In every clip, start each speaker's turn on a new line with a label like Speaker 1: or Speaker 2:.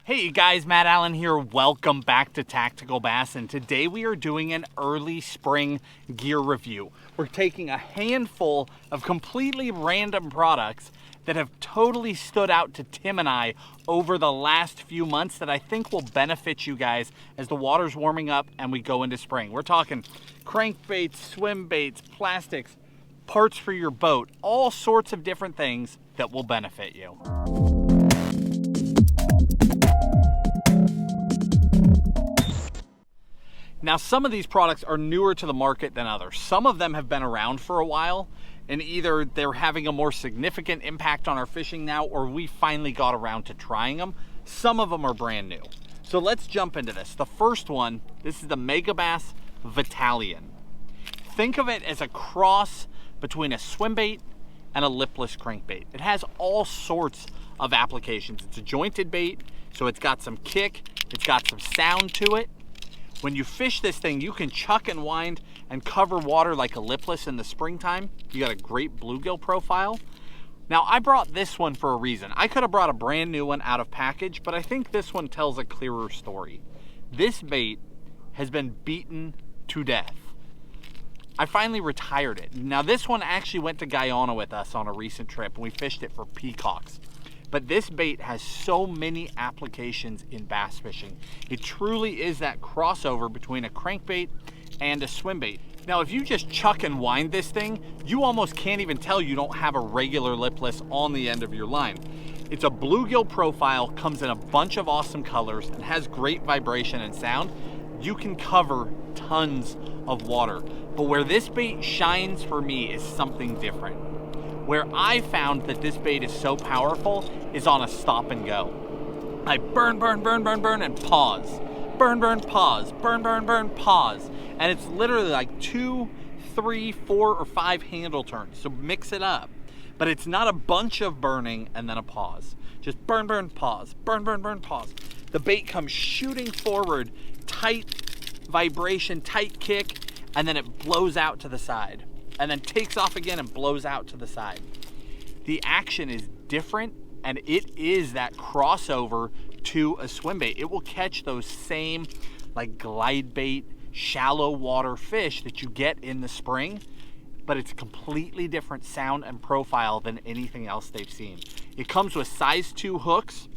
Speaker 1: Hey guys, Matt Allen here. Welcome back to TacticalBassin. Today we are doing an early spring gear review. We're taking a handful of completely random products that have totally stood out to Tim and I over the last few months that I think will benefit you guys as the water's warming up and we go into spring. We're talking crankbaits, swim baits, plastics, parts for your boat, all sorts of different things that will benefit you. Now, some of these products are newer to the market than others. Some of them have been around for a while, and either they're having a more significant impact on our fishing now, or we finally got around to trying them. Some of them are brand new. So let's jump into this. The first one, this is the Megabass Vatalion. Think of it as a cross between a swim bait and a lipless crankbait. It has all sorts of applications. It's a jointed bait, so it's got some kick, it's got some sound to it. When you fish this thing, you can chuck and wind and cover water like a lipless in the springtime. You got a great bluegill profile. Now, I brought this one for a reason. I could have brought a brand new one out of package, but I think this one tells a clearer story. This bait has been beaten to death. I finally retired it. Now, this one actually went to Guyana with us on a recent trip, and we fished it for peacocks. But this bait has so many applications in bass fishing. It truly is that crossover between a crankbait and a swim bait. Now, if you just chuck and wind this thing, you almost can't even tell you don't have a regular lipless on the end of your line. It's a bluegill profile, comes in a bunch of awesome colors, and has great vibration and sound. You can cover tons of water. But where this bait shines for me is something different. Where I found that this bait is so powerful is on a stop and go. I burn, and pause. Burn, pause. Burn, pause. And it's literally like 2, 3, 4, or 5 handle turns. So mix it up. But it's not a bunch of burning and then a pause. Just burn, pause. Burn, pause. The bait comes shooting forward, tight vibration, tight kick, and then it blows out to the side. And then takes off again and blows out to the side. The action is different, and it is that crossover to a swim bait. It will catch those same like glide bait, shallow water fish that you get in the spring, but it's a completely different sound and profile than anything else they've seen. It comes with size 2 hooks,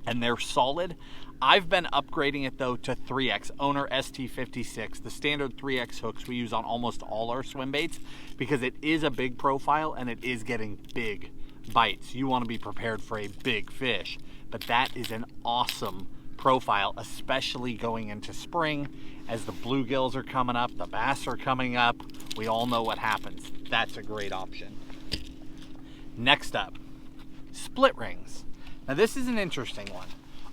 Speaker 1: and they're solid. I've been upgrading it though to 3X, Owner ST56, the standard 3X hooks we use on almost all our swim baits, because it is a big profile and it is getting big bites. You want to be prepared for a big fish, but that is an awesome profile, especially going into spring as the bluegills are coming up, the bass are coming up. We all know what happens. That's a great option. Next up, split rings. Now this is an interesting one.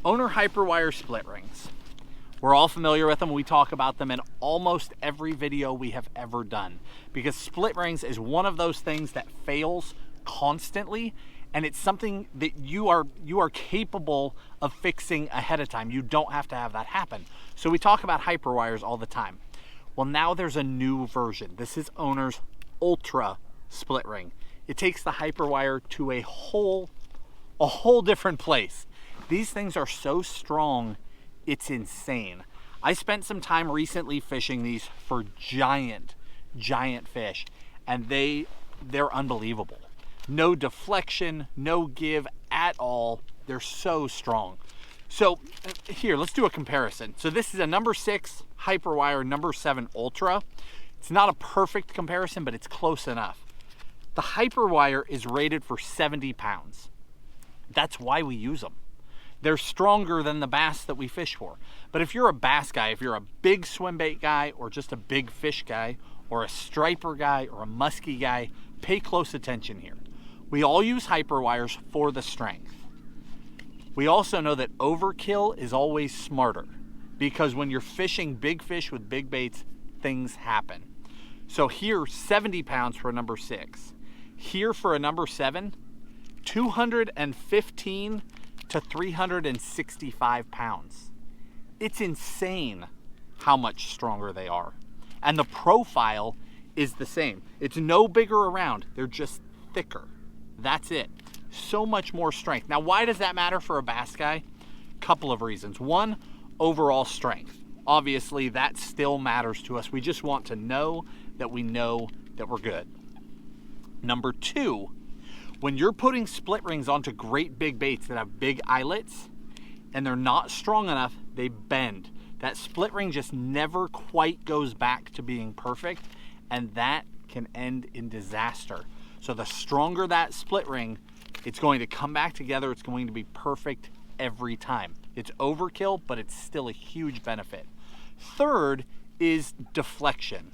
Speaker 1: Owner Hyperwire split rings. We're all familiar with them. We talk about them in almost every video we have ever done, because split rings is one of those things that fails constantly, and it's something that you are capable of fixing ahead of time. You don't have to have that happen. So we talk about Hyperwires all the time. Well, now there's a new version. This is Owner's Ultra split ring. It takes the Hyperwire to a whole different place. These things are so strong, it's insane. I spent some time recently fishing these for giant fish, and they're unbelievable. No deflection, no give at all. They're so strong. So here, let's do a comparison. So this is a number 6 Hyperwire, number 7 Ultra. It's not a perfect comparison, but it's close enough. The Hyperwire is rated for 70 pounds. That's why we use them. They're stronger than the bass that we fish for. But if you're a bass guy, if you're a big swim bait guy, or just a big fish guy, or a striper guy, or a musky guy, pay close attention here. We all use Hyperwires for the strength. We also know that overkill is always smarter, because when you're fishing big fish with big baits, things happen. So here, 70 pounds for a number 6. Here for a number 7, 215 to 365 pounds. It's insane how much stronger they are. And the profile is the same. It's no bigger around, they're just thicker. That's it. So much more strength. Now, why does that matter for a bass guy? couple of reasons. One, overall strength. Obviously, that still matters to us. We just want to know that we're good. Number two, when you're putting split rings onto great big baits that have big eyelets and they're not strong enough, they bend. That split ring just never quite goes back to being perfect, and that can end in disaster. So the stronger that split ring, it's going to come back together. It's going to be perfect every time. It's overkill, but it's still a huge benefit. Third is deflection.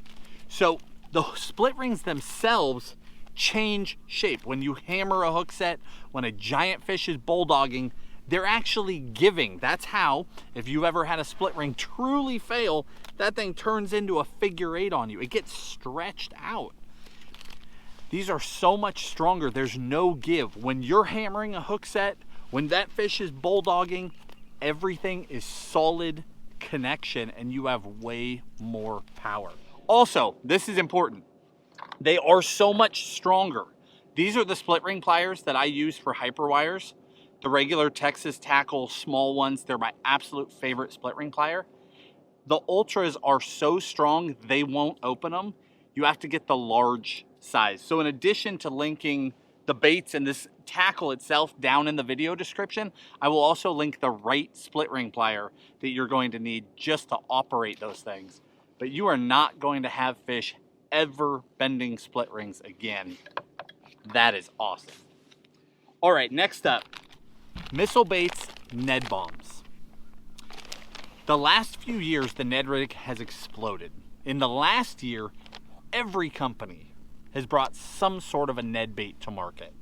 Speaker 1: So the split rings themselves change shape. When you hammer a hook set, when a giant fish is bulldogging, they're actually giving. That's how, if you've ever had a split ring truly fail, that thing turns into a figure eight on you. It gets stretched out. These are so much stronger. There's no give. When you're hammering a hook set, when that fish is bulldogging, everything is solid connection and you have way more power. Also, this is important. They are so much stronger. These are the split ring pliers that I use for hyper wires. The regular Texas Tackle small ones, they're my absolute favorite split ring plier. The Ultras are so strong, they won't open them. You have to get the large size. So in addition to linking the baits and this tackle itself down in the video description, I will also link the right split ring plier that you're going to need just to operate those things. But you are not going to have fish ever bending split rings again. That is awesome. All right, next up, missile baits, Ned bombs. The last few years, the Ned rig has exploded. In the last year, every company has brought some sort of a Ned bait to market.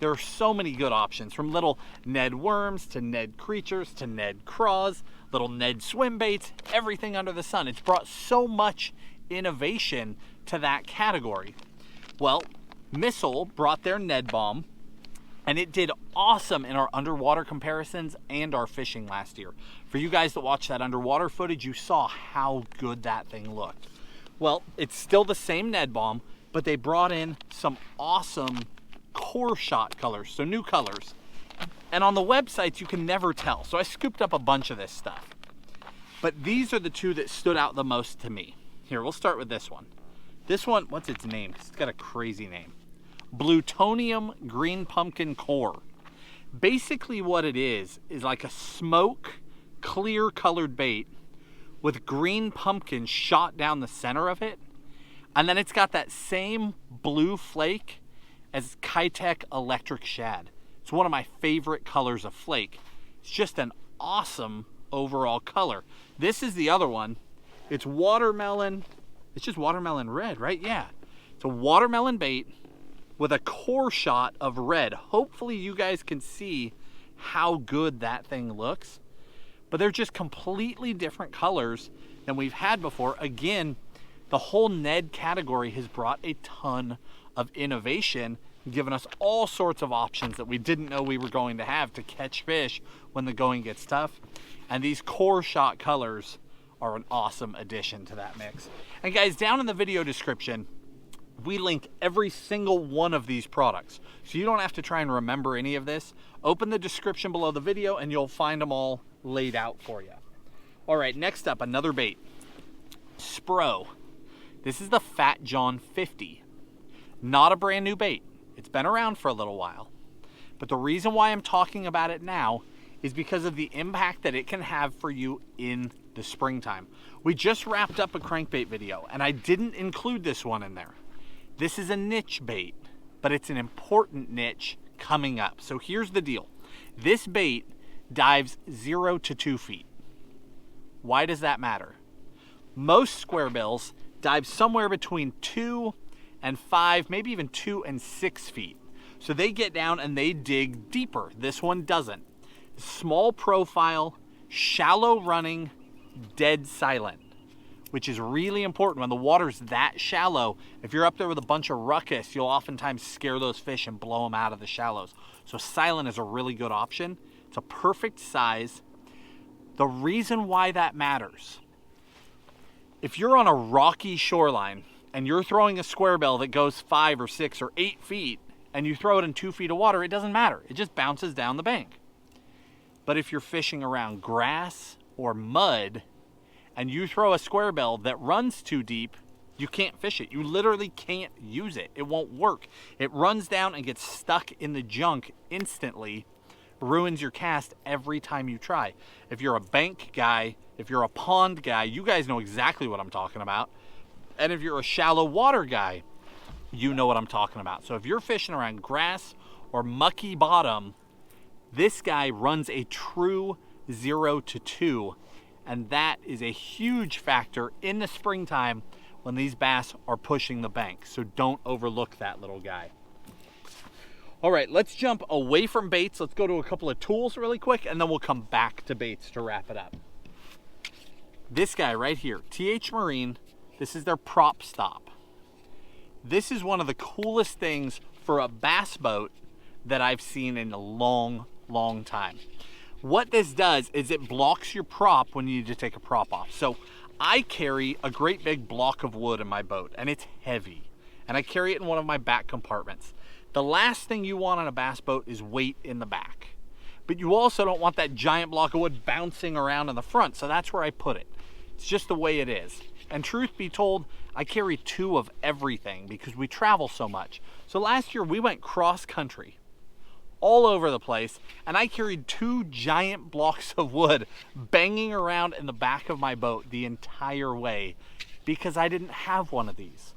Speaker 1: There are so many good options, from little Ned worms to Ned creatures to Ned craws, little Ned swim baits, everything under the sun. It's brought so much innovation to that category. Well, Missile brought their Ned bomb, and it did awesome in our underwater comparisons and our fishing last year. For you guys that watched that underwater footage, you saw how good that thing looked. Well, it's still the same Ned bomb, but they brought in some awesome core shot colors, so new colors. And on the websites, you can never tell. So I scooped up a bunch of this stuff. But these are the two that stood out the most to me. Here, we'll start with this one. This one, what's its name? It's got a crazy name. Plutonium Green Pumpkin Core. Basically what it is like a smoke, clear colored bait with green pumpkin shot down the center of it. And then it's got that same blue flake as Keitech Electric Shad. It's one of my favorite colors of flake. It's just an awesome overall color. This is the other one. It's watermelon. It's just watermelon red, right? Yeah. It's a watermelon bait with a core shot of red. Hopefully you guys can see how good that thing looks. But they're just completely different colors than we've had before. Again, the whole Ned category has brought a ton of innovation, given us all sorts of options that we didn't know we were going to have to catch fish when the going gets tough. And these core shot colors are an awesome addition to that mix. And guys, down in the video description, we link every single one of these products. So you don't have to try and remember any of this. Open the description below the video and you'll find them all laid out for you. All right, next up, another bait. Spro. This is the Fat John 50. Not a brand new bait. It's been around for a little while. But the reason why I'm talking about it now is because of the impact that it can have for you in the springtime. We just wrapped up a crankbait video and I didn't include this one in there. This is a niche bait, but it's an important niche coming up. So here's the deal. This bait dives 0 to 2 feet. Why does that matter? Most square bills dive somewhere between 2 and 5, maybe even 2 and 6 feet. So they get down and they dig deeper. This one doesn't. Small profile, shallow running, dead silent, which is really important when the water's that shallow. If you're up there with a bunch of ruckus, you'll oftentimes scare those fish and blow them out of the shallows. So silent is a really good option. It's a perfect size. The reason why that matters, if you're on a rocky shoreline and you're throwing a square bill that goes 5 or 6 or 8 feet and you throw it in 2 feet of water, it doesn't matter. It just bounces down the bank. But if you're fishing around grass or mud and you throw a squarebill that runs too deep, you can't fish it. You literally can't use it. It won't work. It runs down and gets stuck in the junk instantly, ruins your cast every time you try. If you're a bank guy, if you're a pond guy, you guys know exactly what I'm talking about. And if you're a shallow water guy, you know what I'm talking about. So if you're fishing around grass or mucky bottom, this guy runs a true 0 to 2, and that is a huge factor in the springtime when these bass are pushing the bank. So don't overlook that little guy. All right, let's jump away from baits. Let's go to a couple of tools really quick, and then we'll come back to baits to wrap it up. This guy right here, T-H Marine, this is their prop stop. This is one of the coolest things for a bass boat that I've seen in a long, long time. What this does is it blocks your prop when you need to take a prop off. So I carry a great big block of wood in my boat, and it's heavy, and I carry it in one of my back compartments. The last thing you want on a bass boat is weight in the back, but you also don't want that giant block of wood bouncing around in the front, so that's where I put it. It's just the way it is. And truth be told, I carry 2 of everything because we travel so much. So last year we went cross country all over the place, and I carried 2 giant blocks of wood banging around in the back of my boat the entire way because I didn't have one of these.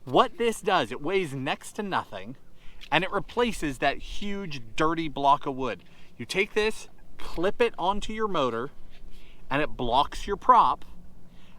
Speaker 1: What this does, it weighs next to nothing, and it replaces that huge dirty block of wood. You take this, clip it onto your motor, and it blocks your prop,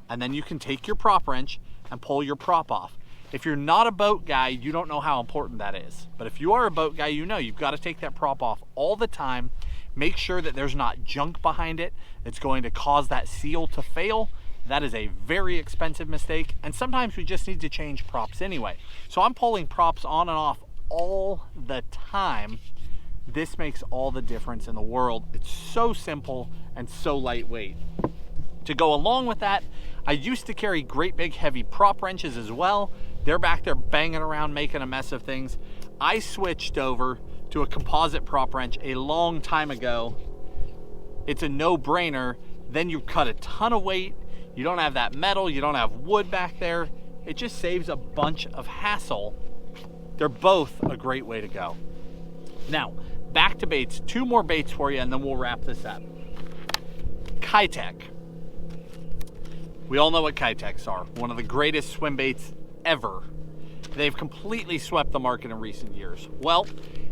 Speaker 1: and then you can take your prop wrench and pull your prop off. If you're not a boat guy, you don't know how important that is. But if you are a boat guy, you know you've got to take that prop off all the time. Make sure that there's not junk behind it. It's going to cause that seal to fail. That is a very expensive mistake, and sometimes we just need to change props anyway. So I'm pulling props on and off all the time. This makes all the difference in the world. It's so simple and so lightweight. To go along with that, I used to carry great big heavy prop wrenches as well. They're back there banging around, making a mess of things. I switched over to a composite prop wrench a long time ago. It's a no-brainer. Then you cut a ton of weight. You don't have that metal, you don't have wood back there. It just saves a bunch of hassle. They're both a great way to go. Now, back to baits. 2 more baits for you, and then we'll wrap this up. Keitech. We all know what keitechs are. One of the greatest swim baits ever. They've completely swept the market in recent years. Well,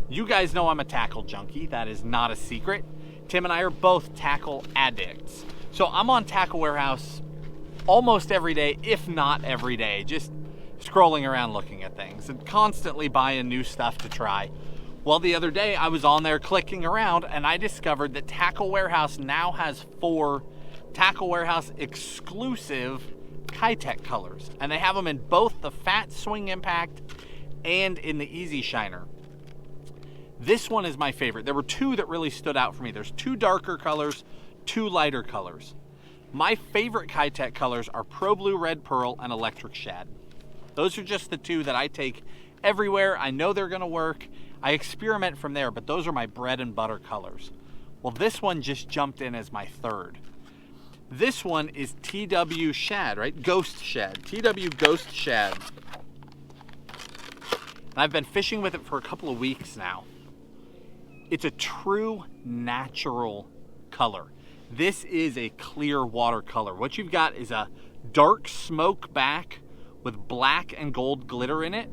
Speaker 1: you guys know I'm a tackle junkie. That is not a secret. Tim and I are both tackle addicts. So I'm on Tackle Warehouse almost every day, if not every day, just scrolling around looking at things and constantly buying new stuff to try. Well, the other day I was on there clicking around and I discovered that Tackle Warehouse now has 4 Tackle Warehouse exclusive Keitech colors, and they have them in both the Fat Swing Impact and in the Easy Shiner. This one is my favorite. There were 2 that really stood out for me. There's 2 darker colors, 2 lighter colors. My favorite Keitech colors are Pro Blue Red Pearl and Electric Shad. Those are just the 2 that I take everywhere. I know they're gonna work. I experiment from there, but those are my bread and butter colors. Well, this one just jumped in as my 3rd. This one is TW Shad, right? Ghost Shad, TW Ghost Shad. And I've been fishing with it for a couple of weeks now. It's a true natural color. This is a clear watercolor. What you've got is a dark smoke back with black and gold glitter in it,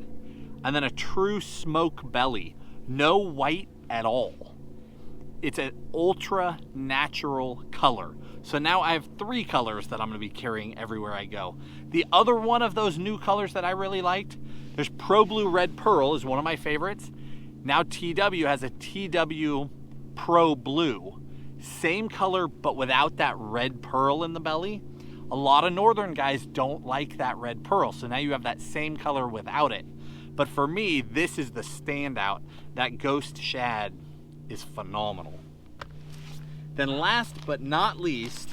Speaker 1: and then a true smoke belly. No white at all. It's an ultra natural color. So now I have 3 colors that I'm gonna be carrying everywhere I go. The other one of those new colors that I really liked, there's Pro Blue Red Pearl is one of my favorites. Now TW has a TW Pro Blue. Same color, but without that red pearl in the belly. A lot of northern guys don't like that red pearl, so now you have that same color without it. But for me, this is the standout. That Ghost Shad is phenomenal. Then last but not least,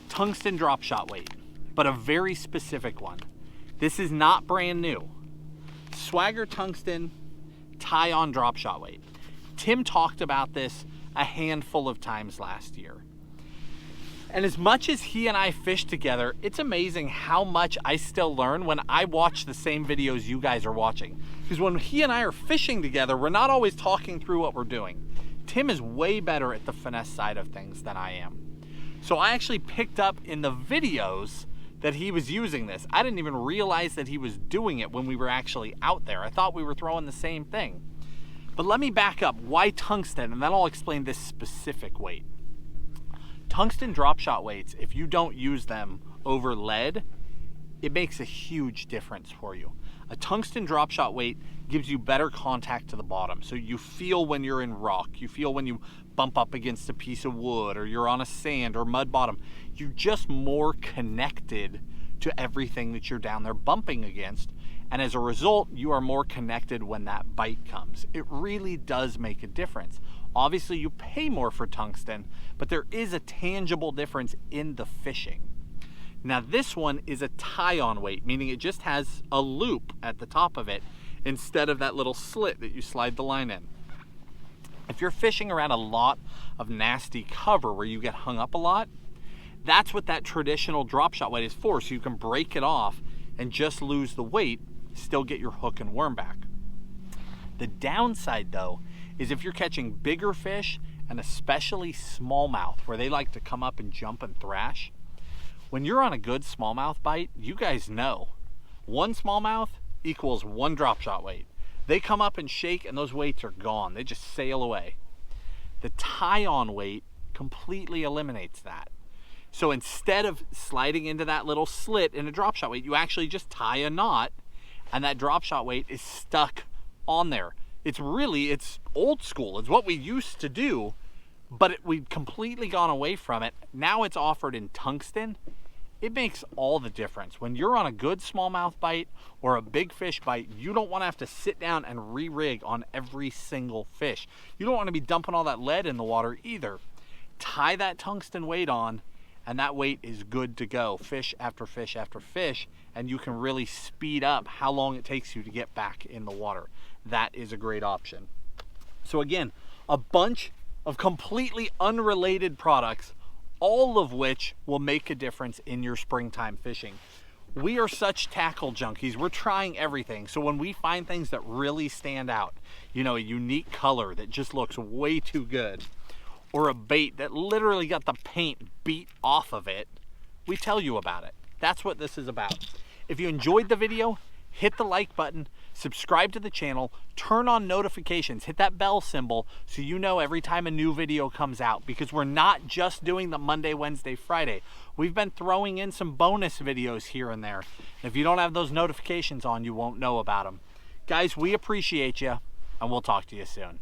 Speaker 1: tungsten drop shot weight, but a very specific one. This is not brand new. Swagger tungsten tie-on drop shot weight. Tim talked about this a handful of times last year. And as much as he and I fish together, it's amazing how much I still learn when I watch the same videos you guys are watching. Because when he and I are fishing together, we're not always talking through what we're doing. Tim is way better at the finesse side of things than I am. So I actually picked up in the videos that he was using this. I didn't even realize that he was doing it when we were actually out there. I thought we were throwing the same thing. But let me back up. Why tungsten? And then I'll explain this specific weight. Tungsten drop shot weights, if you don't use them over lead, it makes a huge difference for you. A tungsten drop shot weight gives you better contact to the bottom. So you feel when you're in rock, you feel when you bump up against a piece of wood, or you're on a sand or mud bottom. You're just more connected to everything that you're down there bumping against. And as a result, you are more connected when that bite comes. It really does make a difference. Obviously, you pay more for tungsten, but there is a tangible difference in the fishing. Now, this one is a tie-on weight, meaning it just has a loop at the top of it instead of that little slit that you slide the line in. If you're fishing around a lot of nasty cover where you get hung up a lot, that's what that traditional drop shot weight is for, so you can break it off and just lose the weight, still get your hook and worm back. The downside, though, is if you're catching bigger fish, and especially smallmouth, where they like to come up and jump and thrash. When you're on a good smallmouth bite, you guys know, one smallmouth equals one drop shot weight. They come up and shake and those weights are gone. They just sail away. The tie-on weight completely eliminates that. So instead of sliding into that little slit in a drop shot weight, you actually just tie a knot and that drop shot weight is stuck on there. It's old school. It's what we used to do, but we've completely gone away from it. Now it's offered in tungsten. It makes all the difference. When you're on a good smallmouth bite or a big fish bite, you don't want to have to sit down and re-rig on every single fish. You don't want to be dumping all that lead in the water either. Tie that tungsten weight on, and that weight is good to go. Fish after fish after fish, and you can really speed up how long it takes you to get back in the water. That is a great option. So again, a bunch of completely unrelated products, all of which will make a difference in your springtime fishing. We are such tackle junkies. We're trying everything. So when we find things that really stand out, you know, a unique color that just looks way too good, or a bait that literally got the paint beat off of it, we tell you about it. That's what this is about. If you enjoyed the video, hit the like button, subscribe to the channel, turn on notifications, hit that bell symbol so you know every time a new video comes out, because we're not just doing the Monday, Wednesday, Friday. We've been throwing in some bonus videos here and there. If you don't have those notifications on, you won't know about them. Guys, we appreciate you, and we'll talk to you soon.